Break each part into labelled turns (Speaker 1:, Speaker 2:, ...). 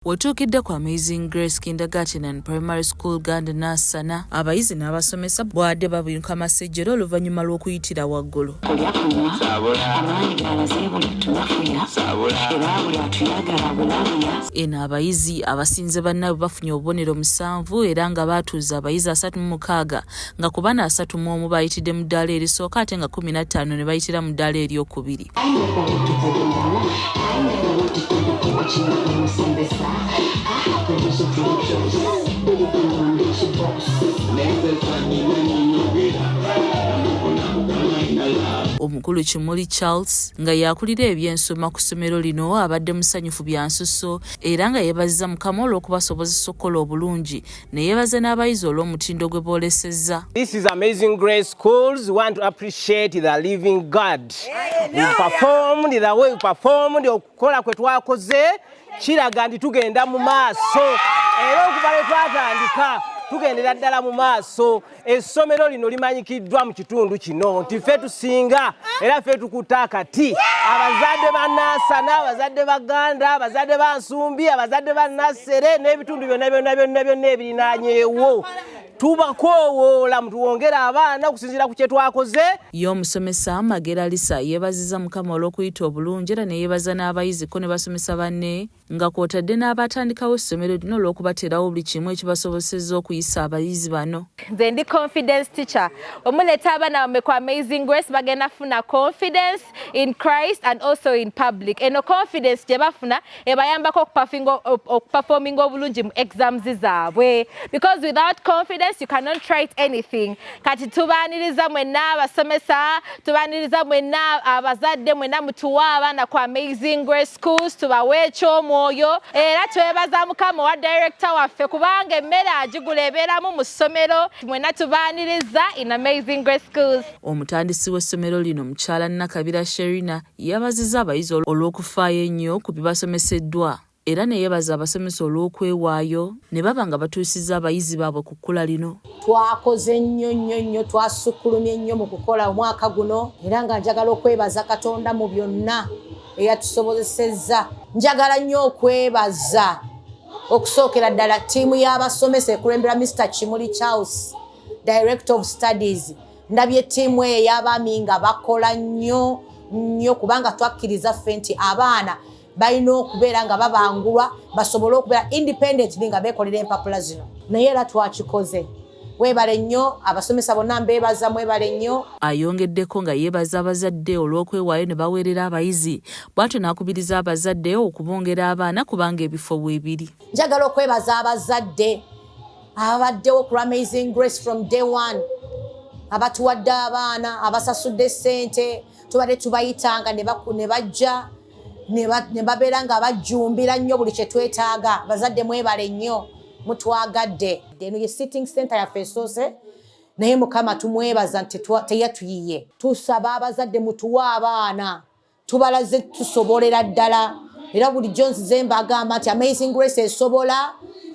Speaker 1: Wetuukidde ku Amazing Grace Kindergarten and Primary School Ganda Nasana abayizi n'abasomesa bwadde babinuka amasejjera oluvannyuma lw'okuyitira waggulu. Eno abayizi abasinze bannaabwe bafunye obubonero 7 era nga baatuuza abayizi 36 nga ku bana 31 bayitidde mu ddaala erisooka ate nga 15 ne bayitira mu ddaala eryokubiri. Omukulu Kimuli Charles nga yakulira ebyensoma ku ssomero lino abadde musanyufu bya nsusso era nga yeebaziza Mukama olw'okubasobozesa okukola obulungi ne yeebaza n'abayizi olw'omutindo gwe boolesezza.
Speaker 2: This is Amazing Grace Schools. We want to appreciate the living God. We performed the way we performed okukola kwe twakoze kiraga ndi tugenda mu maaso era okuva lwe twatandika tugendera ddala mu maaso. Essomero lino limanyikiddwa mu kitundu kino nti ffe tusinga era ffe tukuta akati. Abazadde ba Nasana, abazadde ba Ganda, abazadde ba Nsumbi, abazadde ba Nasere n'ebitundu byonna ebirinaanyeewo tubakoowoola mutuwongera abaana okusinziira ku kye twakoze.
Speaker 1: Y'omusomesa Magera Lisa yeebaziza Mukama olw'okuyita obulungi era ne yeebaza n'abayizi ko ne basomesa banne nga kw'otadde n'abatandikawo essomero lino olw'okubateerawo buli kimu ekibasobosezza okuyisa abayizi bano.
Speaker 3: Nze ndi confidence teacher. Omuleeta abaana bammwe ku Amazing Grace bagenda funa confidence in Christ and also in public. Eno confidence gye bafuna ebayambako okuperforminga obulungi mu exams zaabwe. Because without confidence you cannot write anything. Kati tubaaniriza mwenna abasomesa, tubaaniriza mwenna abazadde mwenna mutuwa abaana ku Amazing Grace Schools tubawe eky'omwoyo era twebaza Mukama wa director waffe kubanga emmere agigula ebeeramu mu ssomero mwenna tubaaniriza in Amazing Grace Schools.
Speaker 1: Omutandisi w'essomero lino mukyala Nakabira Sherina yabazizza abayizi olw'okufaayo ennyo ku bibasomeseddwa era ne yeebaza abasomesa olw'okwewaayo ne baba nga batuusizza abayizi baabwe ku kkula lino.
Speaker 4: Twakoze nnyo twasukkulumye nnyo mu kukola omwaka guno era nga njagala okwebaza Katonda mu byonna eyatusobozesezza. Njagala nnyo okwebaza okusookera ddala ttiimu y'abasomesa ekulembera Mr. Kimuli Charles, Director of Studies. Ndabye ttiimu eyo y'abaami nga bakola nnyo kubanga twakkiriza ffe nti abaana balina okubeera nga babangulwa basobole okubeera independently nga beekolera empapula zino. Naye era twakikoze. Weebale nnyo abasomesa bonna mbeebaza mwebale nnyo.
Speaker 1: Ayongeddeko nga yeebaza abazadde olw'okwewaayo ne baweerera abayizi bw'atyo n'akubiriza abazadde okubongera abaana kubanga ebifo weebiri.
Speaker 4: Njagala okwebaza abazadde ababaddewo ku Amazing Grace from day one, abatuwadde abaana, abasasudde ssente, tubadde tubayitanga ne bajja ne babeera nga bajjumbira nnyo buli kye twetaaga. Bazadde mwebale nnyo mutwagadde. Eno ye sitting center yaffe esoose naye Mukama tumwebaza nti teyatuyiye. Tusaba abazadde mutuwa abaana tubalaze tusobolera ddala era bulijjo nzize mbagamba nti Amazing Grace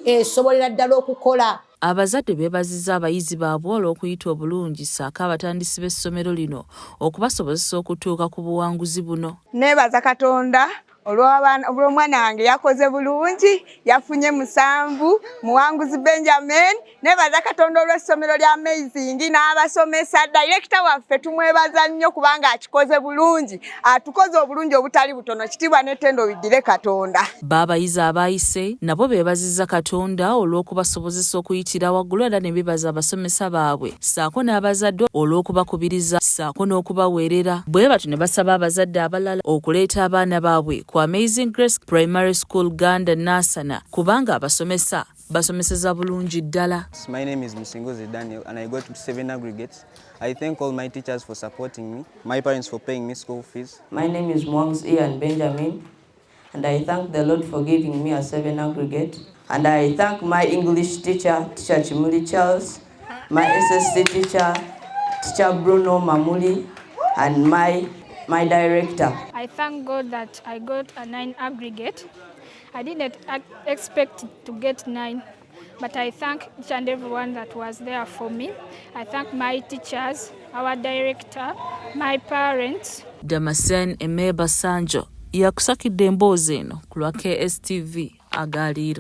Speaker 4: esobolera ddala okukola.
Speaker 1: Abazadde beebazizza abayizi baabwe olw'okuyita obulungi ssaako abatandisi b'essomero lino okubasobozesa okutuuka ku buwanguzi buno.
Speaker 5: Neebaza Katonda olw'omwana wange yakoze bulungi yafunye 7 muwanguzi Benjamin. Neebaza Katonda olw'essomero lya Amazing n'abasomesa director waffe tumwebaza nnyo kubanga akikoze bulungi atukoze obulungi obutali butono. Kitiibwa n'ettendo biddire Katonda.
Speaker 1: Baabayizi abaayise nabo beebazizza Katonda olw'okubasobozesa okuyitira waggulu era ne beebaza abasomesa baabwe ssaako n'abazadde olw'okubakubiriza ssaako n'okubaweerera. Bwe batyo ne basaba abazadde abalala okuleeta abaana baabwe ku Amazing Grace Primary School Ganda Nasana kubanga abasomesa basomeseza bulungi ddala.
Speaker 6: My name is Musingozi Daniel and I got 7 aggregates. I thank all my teachers for supporting me, my parents for paying me school fees.
Speaker 7: My name is Mwangs Ian Benjamin and I thank the Lord for giving me a 7 aggregate. And I thank my English teacher, Teacher Kimuli Charles, my SSC teacher, Teacher Bruno Mamuli, and my director.
Speaker 8: I thank God that I got a 9 aggregate. I didn't expect to get 9, but I thank each and everyone that was there for me. I thank my teachers, our director, my parents.
Speaker 1: Damasen Emeba Sanjo yakusakidde emboozi eno ku lwa KSTV. aga leero.